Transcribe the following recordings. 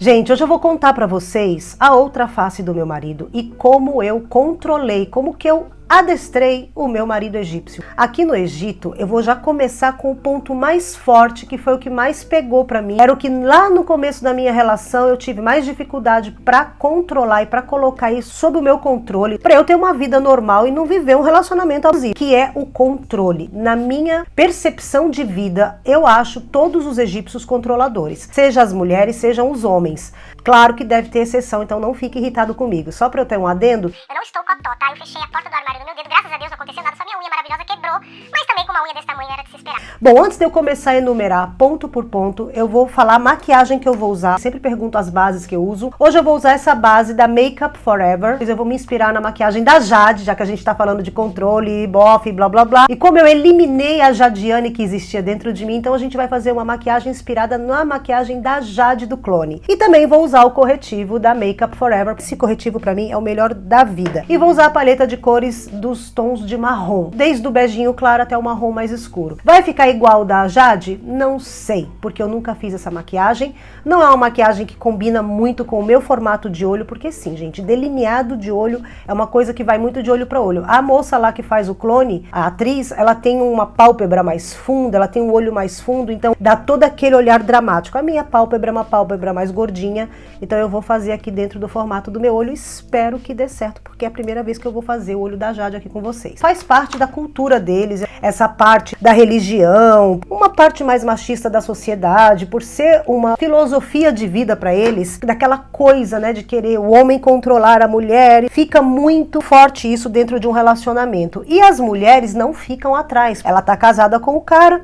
Gente, hoje eu vou contar pra vocês a outra face do meu marido e como eu controlei, como que eu adestrei o meu marido egípcio. Aqui no Egito, eu vou já começar com o ponto mais forte, que foi o que mais pegou pra mim. Era o que lá no começo da minha relação eu tive mais dificuldade pra controlar e pra colocar isso sob o meu controle, pra eu ter uma vida normal e não viver um relacionamento abusivo, que é o controle. Na minha percepção de vida, eu acho todos os egípcios controladores, seja as mulheres, sejam os homens. Claro que deve ter exceção, então não fique irritado comigo. Só pra eu ter um adendo, eu não estou cotó, tá? Eu fechei a porta do armário no meu dedo, graças a Deus não aconteceu nada, só minha unha maravilhosa quebrou, mas também com uma unha desse tamanho era de se esperar. Bom, antes de eu começar a enumerar ponto por ponto, eu vou falar a maquiagem que eu vou usar. Sempre pergunto as bases que eu uso. Hoje eu vou usar essa base da Makeup Forever. Eu vou me inspirar na maquiagem da Jade, já que a gente tá falando de controle, bofe, blá blá blá. E como eu eliminei a Jadiane que existia dentro de mim, então a gente vai fazer uma maquiagem inspirada na maquiagem da Jade do clone. E também vou usar o corretivo da Makeup Forever. Esse corretivo pra mim é o melhor da vida. E vou usar a paleta de cores dos tons de marrom, desde o beijinho claro até o marrom mais escuro. Vai ficar igual da Jade? Não sei, porque eu nunca fiz essa maquiagem. Não é uma maquiagem que combina muito com o meu formato de olho, porque sim, gente, delineado de olho é uma coisa que vai muito de olho para olho. A moça lá que faz o clone, a atriz, ela tem uma pálpebra mais funda, ela tem um olho mais fundo, então dá todo aquele olhar dramático. A minha pálpebra é uma pálpebra mais gordinha, então eu vou fazer aqui dentro do formato do meu olho. Espero que dê certo, porque é a primeira vez que eu vou fazer o olho da Jade aqui com vocês. Faz parte da cultura deles, essa parte da religião, uma parte mais machista da sociedade, por ser uma filosofia de vida para eles, daquela coisa, né, de querer o homem controlar a mulher. Fica muito forte isso dentro de um relacionamento. E as mulheres não ficam atrás. Ela tá casada com o cara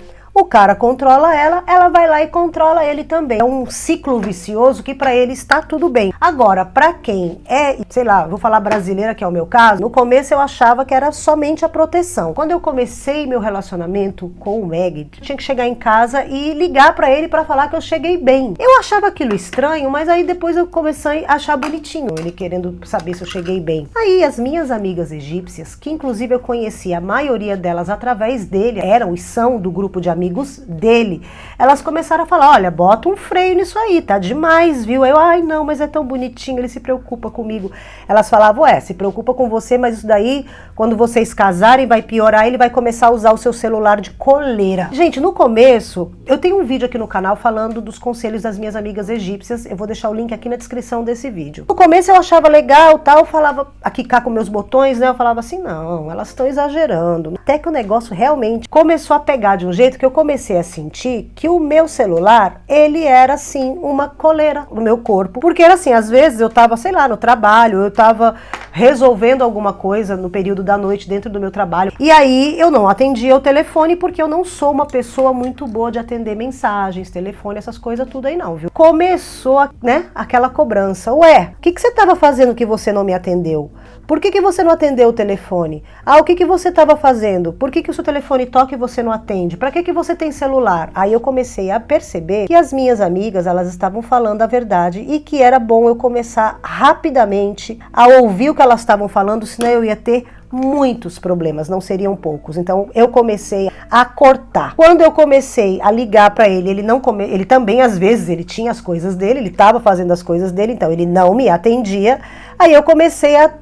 controla ela, ela vai lá e controla ele também. É um ciclo vicioso que pra ele está tudo bem. Agora, pra quem é, sei lá, vou falar brasileira, que é o meu caso, no começo eu achava que era somente a proteção. Quando eu comecei meu relacionamento com o Meg, tinha que chegar em casa e ligar pra ele pra falar que eu cheguei bem. Eu achava aquilo estranho, mas aí depois eu comecei a achar bonitinho, ele querendo saber se eu cheguei bem. Aí as minhas amigas egípcias, que inclusive eu conheci a maioria delas através dele, eram e são do grupo de amigos dele, elas começaram a falar, olha, bota um freio nisso aí, tá demais, viu? Eu, ai não, mas é tão bonitinho, ele se preocupa comigo. Elas falavam, se preocupa com você, mas isso daí, quando vocês casarem, vai piorar, ele vai começar a usar o seu celular de coleira. Gente, no começo, eu tenho um vídeo aqui no canal falando dos conselhos das minhas amigas egípcias, eu vou deixar o link aqui na descrição desse vídeo. No começo eu achava legal, tal, eu falava, aqui cá com meus botões, né, eu falava assim, não, elas estão exagerando. Até que o negócio realmente começou a pegar de um jeito que eu comecei a sentir que o meu celular, ele era assim, uma coleira no meu corpo. Porque era assim, às vezes eu tava, sei lá, no trabalho, eu tava resolvendo alguma coisa no período da noite dentro do meu trabalho. E aí eu não atendia o telefone porque eu não sou uma pessoa muito boa de atender mensagens, telefone, essas coisas tudo aí não, viu? Começou, né, aquela cobrança. Ué, o que você tava fazendo que você não me atendeu? Por que você não atendeu o telefone? O que você estava fazendo? Por que o seu telefone toca e você não atende? Para que você tem celular? Aí eu comecei a perceber que as minhas amigas, elas estavam falando a verdade e que era bom eu começar rapidamente a ouvir o que elas estavam falando, senão eu ia ter muitos problemas, não seriam poucos. Então eu comecei a cortar. Quando eu comecei a ligar para ele, ele também às vezes ele tinha as coisas dele, ele estava fazendo as coisas dele, então ele não me atendia. Aí eu comecei a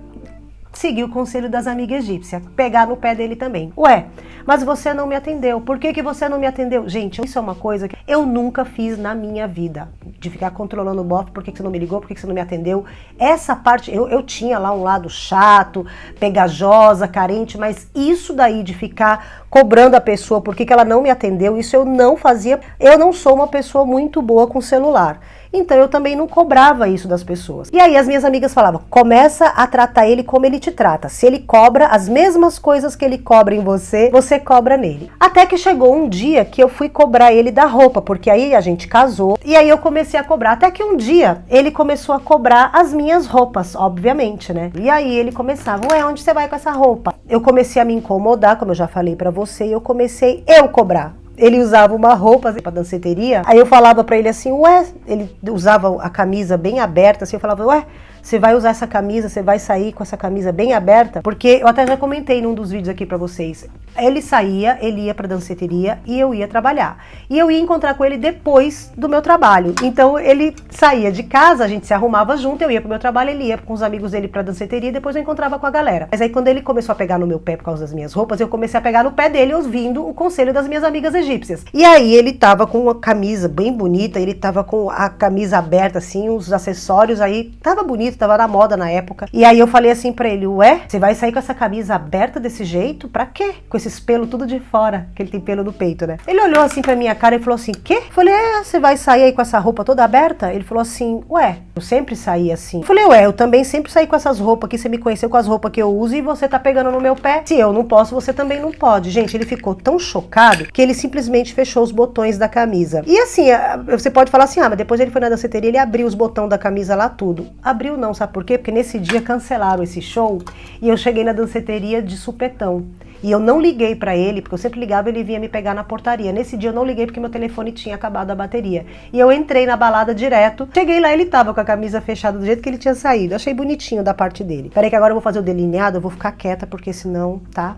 seguir o conselho das amigas egípcias, pegar no pé dele também. Ué, mas você não me atendeu. Por que você não me atendeu? Gente, isso é uma coisa que eu nunca fiz na minha vida. De ficar controlando o bofe, por que você não me ligou, por que você não me atendeu. Essa parte, eu tinha lá um lado chato, pegajosa, carente, mas isso daí de ficar cobrando a pessoa por que ela não me atendeu, isso eu não fazia. Eu não sou uma pessoa muito boa com celular. Então eu também não cobrava isso das pessoas. E aí as minhas amigas falavam, começa a tratar ele como ele te trata. Se ele cobra as mesmas coisas que ele cobra em você, você cobra nele. Até que chegou um dia que eu fui cobrar ele da roupa, porque aí a gente casou, e aí eu comecei a cobrar. Até que um dia ele começou a cobrar as minhas roupas, obviamente, né? E aí ele começava, ué, onde você vai com essa roupa? Eu comecei a me incomodar, como eu já falei pra você, e eu comecei a cobrar. Ele usava uma roupa pra danceteria, aí eu falava pra ele assim, ué, ele usava a camisa bem aberta, assim, eu falava, ué, Você vai usar essa camisa, você vai sair com essa camisa bem aberta? Porque eu até já comentei num dos vídeos aqui pra vocês. Ele saía, ele ia pra danceteria e eu ia trabalhar. E eu ia encontrar com ele depois do meu trabalho. Então ele saía de casa, a gente se arrumava junto, eu ia pro meu trabalho, ele ia com os amigos dele pra danceteria e depois eu encontrava com a galera. Mas aí quando ele começou a pegar no meu pé por causa das minhas roupas, eu comecei a pegar no pé dele ouvindo o conselho das minhas amigas egípcias. E aí ele tava com uma camisa bem bonita, ele tava com a camisa aberta assim, os acessórios aí, tava bonito, tava na moda na época. E aí eu falei assim pra ele, ué, você vai sair com essa camisa aberta desse jeito? Pra quê? Com esses pelos tudo de fora, que ele tem pelo no peito, né? Ele olhou assim pra minha cara e falou assim, quê? Eu falei, você vai sair aí com essa roupa toda aberta? Ele falou assim, ué, eu sempre saí assim. Eu falei, ué, eu também sempre saí com essas roupas aqui, você me conheceu com as roupas que eu uso e você tá pegando no meu pé. Se eu não posso, você também não pode. Gente, ele ficou tão chocado que ele simplesmente fechou os botões da camisa. E assim, você pode falar assim, mas depois ele foi na danceteria, ele abriu os botões da camisa lá tudo. Abriu não, sabe por quê? Porque nesse dia cancelaram esse show e eu cheguei na danceteria de supetão. E eu não liguei pra ele, porque eu sempre ligava e ele vinha me pegar na portaria. Nesse dia eu não liguei porque meu telefone tinha acabado a bateria. E eu entrei na balada direto. Cheguei lá, ele tava com a camisa fechada do jeito que ele tinha saído. Achei bonitinho da parte dele. Peraí que agora eu vou fazer o delineado, eu vou ficar quieta porque senão, tá?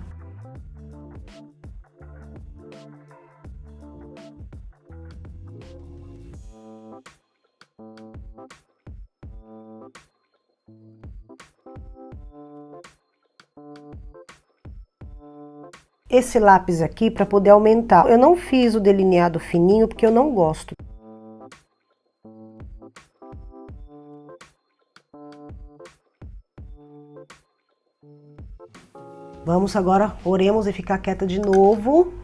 Esse lápis aqui para poder aumentar. Eu não fiz o delineado fininho porque eu não gosto. Vamos agora, oremos e ficar quieta de novo.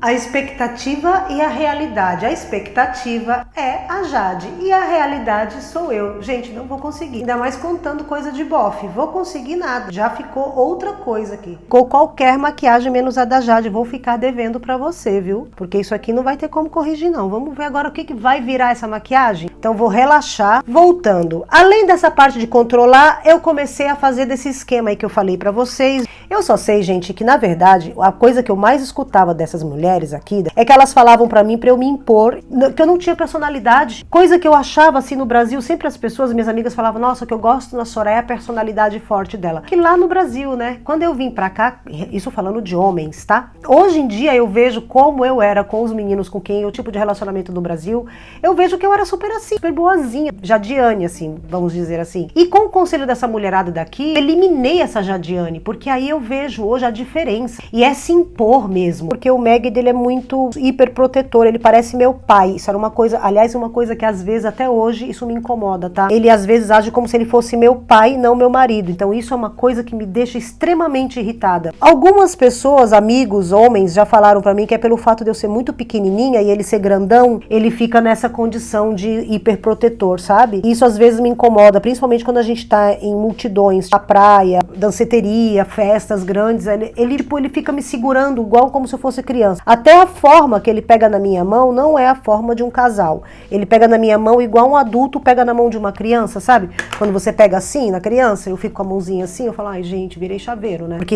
A expectativa e a realidade. A expectativa é a Jade e a realidade sou eu. Gente, não vou conseguir. Ainda mais contando coisa de bofe. Vou conseguir nada. Já ficou outra coisa aqui. Ficou qualquer maquiagem menos a da Jade. Vou ficar devendo pra você, viu? Porque isso aqui não vai ter como corrigir, não. Vamos ver agora o que vai virar essa maquiagem. Então vou relaxar. Voltando. Além dessa parte de controlar, eu comecei a fazer desse esquema aí que eu falei pra vocês. Eu só sei, gente, que na verdade, a coisa que eu mais escutava dessas mulheres aqui é que elas falavam pra mim pra eu me impor, que eu não tinha personalidade, coisa que eu achava assim no Brasil, sempre as pessoas, minhas amigas falavam, nossa, o que eu gosto na Soraya é a personalidade forte dela, que lá no Brasil, né, quando eu vim pra cá, isso falando de homens, tá? Hoje em dia eu vejo como eu era com os meninos com quem o tipo de relacionamento do Brasil, eu vejo que eu era super assim, super boazinha, Jadiane assim, vamos dizer assim, e com o conselho dessa mulherada daqui, eliminei essa Jadiane, porque aí eu vejo hoje a diferença, e é se impor mesmo, porque o Meg dele é muito hiperprotetor, ele parece meu pai, isso era uma coisa, aliás, uma coisa que às vezes, até hoje, isso me incomoda, tá? Ele às vezes age como se ele fosse meu pai, não meu marido, então isso é uma coisa que me deixa extremamente irritada. Algumas pessoas, amigos, homens, já falaram pra mim que é pelo fato de eu ser muito pequenininha e ele ser grandão, ele fica nessa condição de hiperprotetor, sabe? Isso às vezes me incomoda, principalmente quando a gente tá em multidões, na praia, danceteria, festas grandes, ele fica me segurando igual como se eu fosse criança. Até a forma que ele pega na minha mão não é a forma de um casal. Ele pega na minha mão igual um adulto pega na mão de uma criança, sabe? Quando você pega assim na criança, eu fico com a mãozinha assim, eu falo, ai gente, virei chaveiro, né? Porque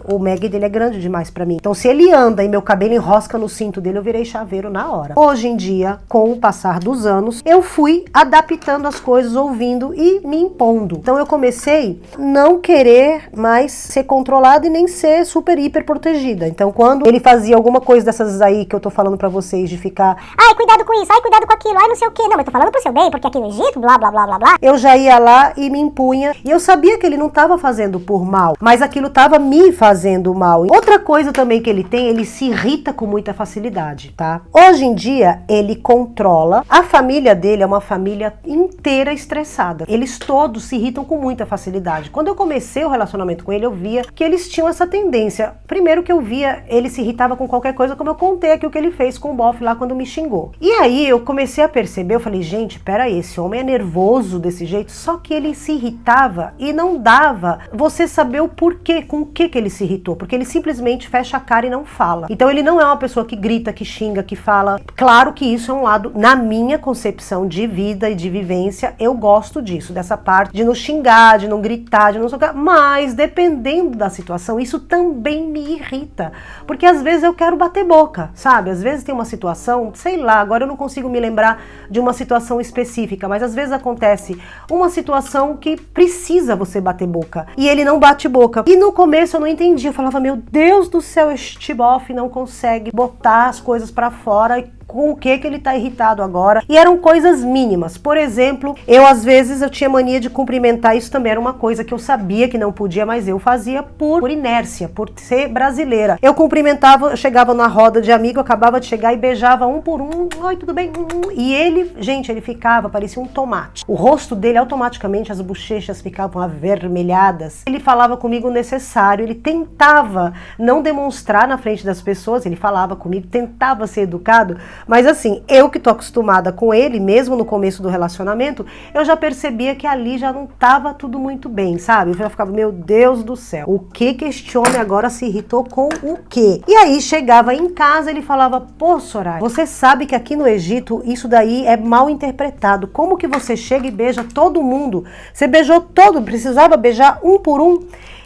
o Meg dele é grande demais pra mim. Então se ele anda e meu cabelo enrosca no cinto dele, eu virei chaveiro na hora. Hoje em dia, com o passar dos anos, eu fui adaptando as coisas, ouvindo e me impondo. Então eu comecei a não querer mais ser controlada e nem ser super hiper protegida. Então quando ele fazia alguma coisa dessas aí que eu tô falando pra vocês, de ficar, ai, cuidado com isso, ai, cuidado com aquilo, ai, não sei o que. Não, mas eu tô falando pro seu bem, porque aqui no Egito, blá, blá, blá, blá, blá. eu já ia lá e me impunha. E eu sabia que ele não tava fazendo por mal, mas aquilo tava me fazendo mal. Outra coisa também que ele tem, ele se irrita com muita facilidade, tá? Hoje em dia, ele controla. A família dele é uma família inteira estressada. Eles todos se irritam com muita facilidade. Quando eu comecei o relacionamento com ele, eu via que eles tinham essa tendência. Primeiro que eu via, ele se irritava com qualquer coisa, como eu contei aqui o que ele fez com o bofe lá quando me xingou. E aí, comecei a perceber, eu falei, gente, peraí, esse homem é nervoso desse jeito, só que ele se irritava e não dava você saber o porquê, com o que ele se irritou, porque ele simplesmente fecha a cara e não fala. Então ele não é uma pessoa que grita, que xinga, que fala. Claro que isso é um lado, na minha concepção de vida e de vivência, eu gosto disso, dessa parte de não xingar, de não gritar, de não socar, mas dependendo da situação, isso também me irrita, porque às vezes eu quero bater boca, sabe? Às vezes tem uma situação, sei lá, agora eu não consigo me lembrar de uma situação específica, mas às vezes acontece uma situação que precisa você bater boca, e ele não bate boca. E no começo eu não entendi, eu falava, meu Deus do céu, este bofe não consegue botar as coisas pra fora, com o que ele tá irritado agora. E eram coisas mínimas. Por exemplo, às vezes eu tinha mania de cumprimentar, isso também era uma coisa que eu sabia que não podia, mas eu fazia por inércia, por ser brasileira. Eu cumprimentava, eu chegava na roda de amigo, eu acabava de chegar e beijava um por um, oi, tudo bem? E ele, gente, ele ficava, parecia um tomate. O rosto dele, automaticamente, as bochechas ficavam avermelhadas. Ele falava comigo o necessário, ele tentava não demonstrar na frente das pessoas, ele falava comigo, tentava ser educado, mas assim, eu que tô acostumada com ele, mesmo no começo do relacionamento, eu já percebia que ali já não tava tudo muito bem, sabe? Eu já ficava, meu Deus do céu, o que este homem agora se irritou com o quê? E aí chegava em casa, ele falava, pô, Soraya, você sabe que aqui no Egito isso daí é mal interpretado. Como que você chega e beija todo mundo? Você beijou todo, precisava beijar um por um?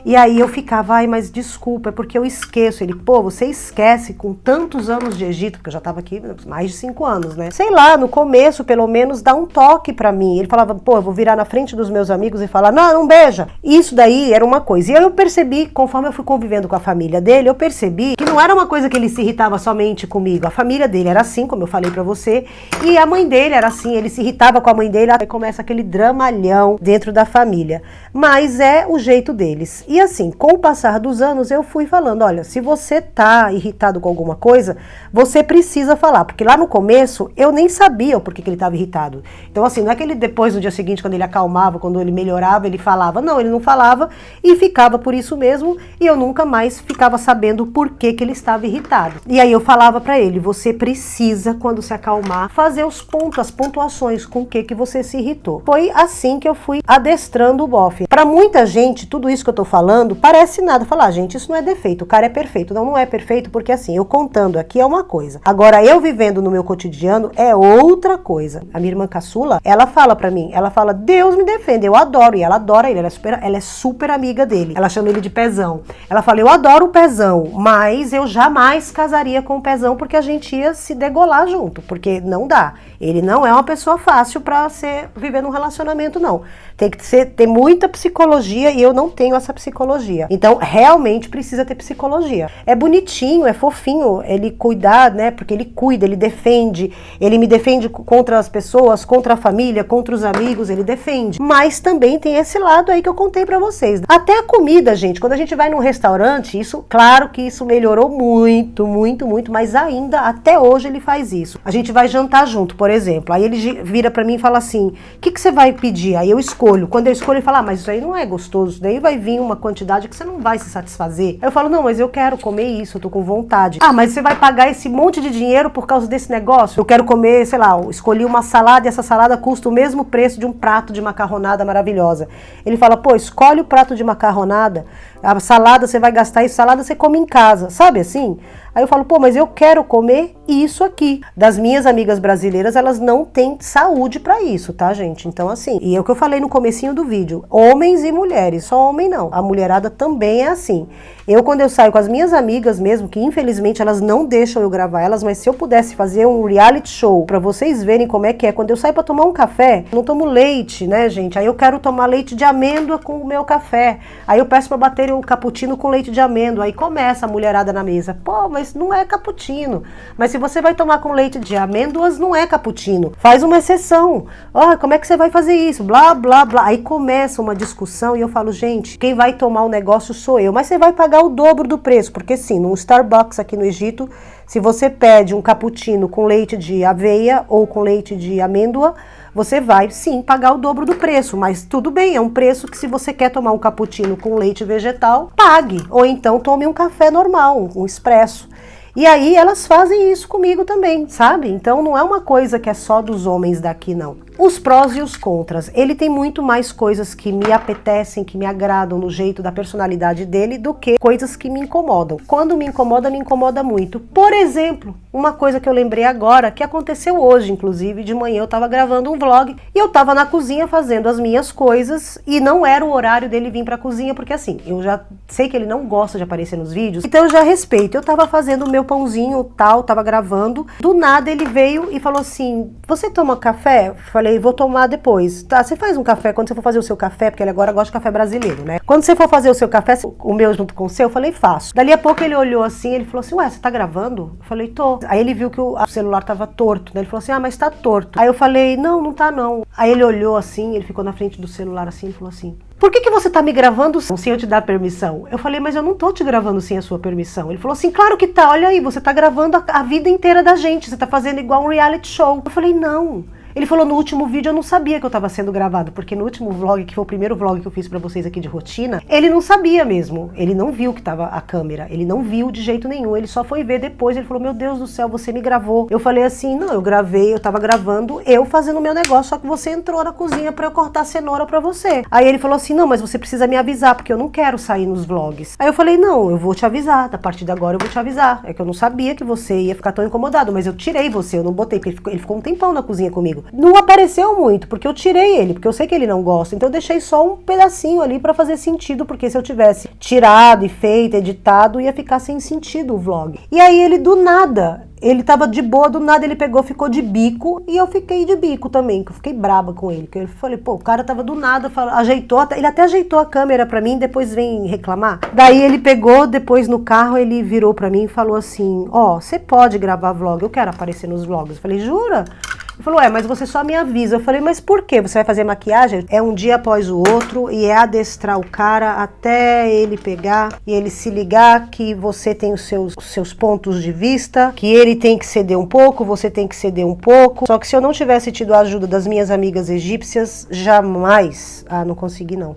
E aí eu ficava, ai, mas desculpa, é porque eu esqueço. Ele, pô, você esquece com tantos anos de Egito, porque eu já tava aqui mais de 5 anos, né? Sei lá, no começo, pelo menos, dá um toque pra mim. Ele falava, pô, eu vou virar na frente dos meus amigos e falar, não, não beija. Isso daí era uma coisa. E aí eu percebi, conforme eu fui convivendo com a família dele, eu percebi que não era uma coisa que ele se irritava somente comigo. A família dele era assim, como eu falei pra você, e a mãe dele era assim, ele se irritava com a mãe dele, aí começa aquele dramalhão dentro da família. Mas é o jeito deles. E assim, com o passar dos anos, eu fui falando, olha, se você tá irritado com alguma coisa, você precisa falar, porque lá no começo, eu nem sabia o porquê que ele estava irritado. Então assim, não é que ele depois, no dia seguinte, quando ele acalmava, quando ele melhorava, ele falava. Não, ele não falava e ficava por isso mesmo, e eu nunca mais ficava sabendo o porquê que ele estava irritado. E aí eu falava pra ele, você precisa, quando se acalmar, fazer os pontos, as pontuações com o que você se irritou. Foi assim que eu fui adestrando o bofe. Pra muita gente, tudo isso que eu tô falando, parece nada. Falar, gente, isso não é defeito, o cara é perfeito. Não, não é perfeito, porque assim, eu contando aqui é uma coisa. Agora, eu vivendo no meu cotidiano é outra coisa. A minha irmã caçula, ela fala pra mim, ela fala, Deus me defende, eu adoro. E ela adora ele, ela é super amiga dele. Ela chama ele de Pezão. Ela fala, eu adoro o Pezão, mas eu jamais casaria com o Pezão, porque a gente ia se degolar junto, porque não dá. Ele não é uma pessoa fácil pra viver num relacionamento, não. Tem que ter muita psicologia, e eu não tenho essa psicologia. Então, realmente precisa ter psicologia. É bonitinho, é fofinho ele cuidar, né? Porque ele cuida, ele defende. Ele me defende contra as pessoas, contra a família, contra os amigos, ele defende. Mas também tem esse lado aí que eu contei pra vocês. Até a comida, gente. Quando a gente vai num restaurante, isso, claro que isso melhorou muito, muito, muito, mas ainda, até hoje, ele faz isso. A gente vai jantar junto, por exemplo. Aí ele vira pra mim e fala assim, o que você vai pedir? Aí eu escolho. Quando eu escolho, ele fala, mas isso aí não é gostoso, isso daí vai vir uma quantidade que você não vai se satisfazer. Aí eu falo, não, mas eu quero comer isso, eu tô com vontade. Ah, mas você vai pagar esse monte de dinheiro por causa desse negócio? Eu quero comer, sei lá, eu escolhi uma salada e essa salada custa o mesmo preço de um prato de macarronada maravilhosa. Ele fala, pô, escolhe o prato de macarronada, a salada você vai gastar isso, salada você come em casa, sabe assim? Aí eu falo, pô, mas eu quero comer isso aqui. Das minhas amigas brasileiras, elas não têm saúde pra isso, tá, gente? Então, assim, e é o que eu falei no comecinho do vídeo, homens e mulheres, só homem não. A mulherada também é assim. Eu, quando eu saio com as minhas amigas mesmo, que infelizmente elas não deixam eu gravar elas, mas se eu pudesse fazer um reality show pra vocês verem como é que é, quando eu saio pra tomar um café, eu não tomo leite, né, gente? Aí eu quero tomar leite de amêndoa com o meu café. Aí eu peço pra bater o cappuccino com leite de amêndoa. Aí começa a mulherada na mesa. Pô, mas não é cappuccino. Mas se você vai tomar com leite de amêndoas, não é cappuccino. Faz uma exceção. Ó, como é que você vai fazer isso? Blá, blá, blá. Aí começa uma discussão e eu falo, gente, quem vai tomar o negócio sou eu. Mas você vai pagar o dobro do preço, porque sim, num Starbucks aqui no Egito, se você pede um cappuccino com leite de aveia ou com leite de amêndoa, você vai sim pagar o dobro do preço, mas tudo bem, é um preço que se você quer tomar um cappuccino com leite vegetal, pague, ou então tome um café normal, um expresso. E aí elas fazem isso comigo também, sabe? Então não é uma coisa que é só dos homens daqui, não. Os prós e os contras. Ele tem muito mais coisas que me apetecem, que me agradam no jeito da personalidade dele, do que coisas que me incomodam. Quando me incomoda muito. Por exemplo, uma coisa que eu lembrei agora, que aconteceu hoje, inclusive, de manhã eu tava gravando um vlog e eu tava na cozinha fazendo as minhas coisas e não era o horário dele vir pra cozinha, porque assim, eu já sei que ele não gosta de aparecer nos vídeos, então eu já respeito. Eu tava fazendo o meu pãozinho tal, tava gravando, do nada ele veio e falou assim, você toma café? Falei, vou tomar depois. Tá, você faz um café quando você for fazer o seu café, porque ele agora gosta de café brasileiro, né? Quando você for fazer o seu café, o meu junto com o seu, eu falei, faço. Dali a pouco ele olhou assim, ele falou assim, ué, você tá gravando? Eu falei, tô. Aí ele viu que o celular tava torto, né? Ele falou assim, ah, mas tá torto. Aí eu falei, não, não tá não. Aí ele olhou assim, ele ficou na frente do celular assim, ele falou assim, por que você tá me gravando sem eu te dar permissão? Eu falei, mas eu não tô te gravando sem a sua permissão. Ele falou assim, claro que tá, olha aí, você tá gravando a vida inteira da gente, você tá fazendo igual um reality show. Eu falei, não. Ele falou, no último vídeo eu não sabia que eu tava sendo gravado, porque no último vlog, que foi o primeiro vlog que eu fiz pra vocês aqui de rotina, ele não sabia mesmo, ele não viu que tava a câmera, ele não viu de jeito nenhum, ele só foi ver depois, ele falou, meu Deus do céu, você me gravou. Eu falei assim, não, eu gravei, eu tava gravando, eu fazendo o meu negócio, só que você entrou na cozinha pra eu cortar cenoura pra você. Aí ele falou assim, não, mas você precisa me avisar, porque eu não quero sair nos vlogs. Aí eu falei, não, eu vou te avisar, a partir de agora eu vou te avisar. É que eu não sabia que você ia ficar tão incomodado, mas eu tirei você, eu não botei, porque ele ficou um tempão na cozinha comigo. Não apareceu muito, porque eu tirei ele, porque eu sei que ele não gosta, então eu deixei só um pedacinho ali pra fazer sentido, porque se eu tivesse tirado e feito, editado, ia ficar sem sentido o vlog. E aí ele do nada, ele tava de boa, do nada ele pegou, ficou de bico, e eu fiquei de bico também, que eu fiquei braba com ele, que eu falei, pô, o cara tava do nada, ajeitou, ele até ajeitou a câmera pra mim, depois vem reclamar. Daí ele pegou, depois no carro, ele virou pra mim e falou assim, ó, você pode gravar vlog, eu quero aparecer nos vlogs. Eu falei, jura? Ele falou, mas você só me avisa. Eu falei, mas por quê? Você vai fazer maquiagem? É um dia após o outro e é adestrar o cara até ele pegar e ele se ligar que você tem os seus pontos de vista, que ele tem que ceder um pouco, você tem que ceder um pouco. Só que se eu não tivesse tido a ajuda das minhas amigas egípcias, jamais... Ah, não consegui não.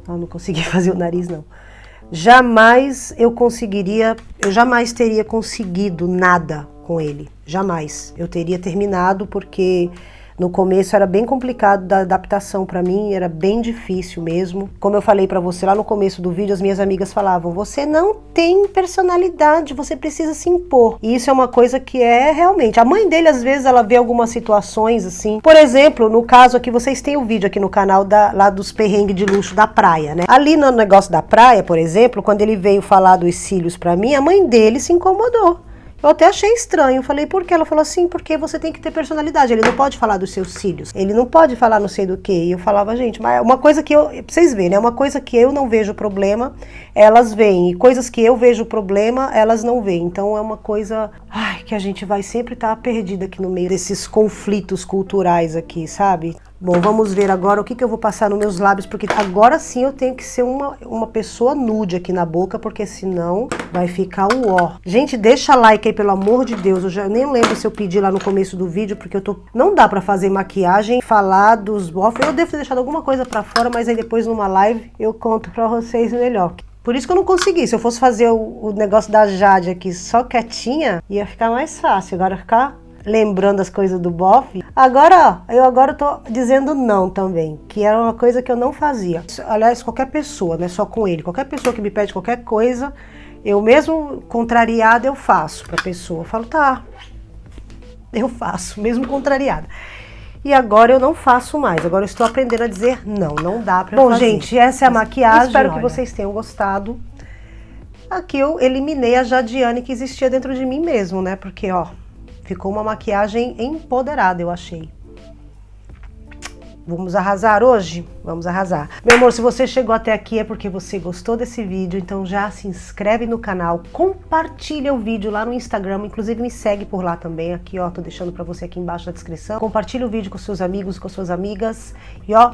Não consegui fazer o nariz não. Jamais eu jamais teria conseguido nada com ele. Jamais. Eu teria terminado porque no começo era bem complicado da adaptação pra mim, era bem difícil mesmo. Como eu falei pra você lá no começo do vídeo, as minhas amigas falavam, você não tem personalidade, você precisa se impor. E isso é uma coisa que é realmente. A mãe dele, às vezes, ela vê algumas situações assim. Por exemplo, no caso aqui, vocês têm o vídeo aqui no canal lá dos perrengues de luxo da praia, né? Ali no negócio da praia, por exemplo, quando ele veio falar dos cílios pra mim, a mãe dele se incomodou. Eu até achei estranho, falei, por quê? Ela falou assim, porque você tem que ter personalidade, ele não pode falar dos seus cílios, ele não pode falar não sei do que. E eu falava, gente, mas uma coisa que pra vocês verem, né? Uma coisa que eu não vejo problema, elas veem, e coisas que eu vejo problema, elas não veem. Então é uma coisa, que a gente vai sempre estar perdida aqui no meio desses conflitos culturais aqui, sabe? Bom, vamos ver agora o que eu vou passar nos meus lábios, porque agora sim eu tenho que ser uma pessoa nude aqui na boca, porque senão vai ficar um ó. Gente, deixa like aí, pelo amor de Deus, eu já nem lembro se eu pedi lá no começo do vídeo, porque não dá pra fazer maquiagem, falar dos bofs, eu devo ter deixado alguma coisa pra fora, mas aí depois numa live eu conto pra vocês melhor. Por isso que eu não consegui, se eu fosse fazer o negócio da Jade aqui só quietinha, ia ficar mais fácil, agora ficar... lembrando as coisas do bofe. Agora, eu tô dizendo não também, que era uma coisa que eu não fazia. Aliás, qualquer pessoa, não é só com ele, qualquer pessoa que me pede qualquer coisa, eu mesmo contrariada, eu faço pra pessoa. Eu falo, tá, eu faço, mesmo contrariada. E agora eu não faço mais, agora eu estou aprendendo a dizer não, não dá pra fazer. Bom, gente, essa é a maquiagem, espero que vocês tenham gostado. Aqui eu eliminei a Jadiane que existia dentro de mim mesmo, né, porque, ó, ficou uma maquiagem empoderada, eu achei. Vamos arrasar hoje? Vamos arrasar. Meu amor, se você chegou até aqui é porque você gostou desse vídeo, então já se inscreve no canal, compartilha o vídeo lá no Instagram, inclusive me segue por lá também, aqui ó, tô deixando pra você aqui embaixo na descrição. Compartilha o vídeo com seus amigos, com suas amigas e ó,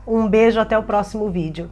um beijo, até o próximo vídeo.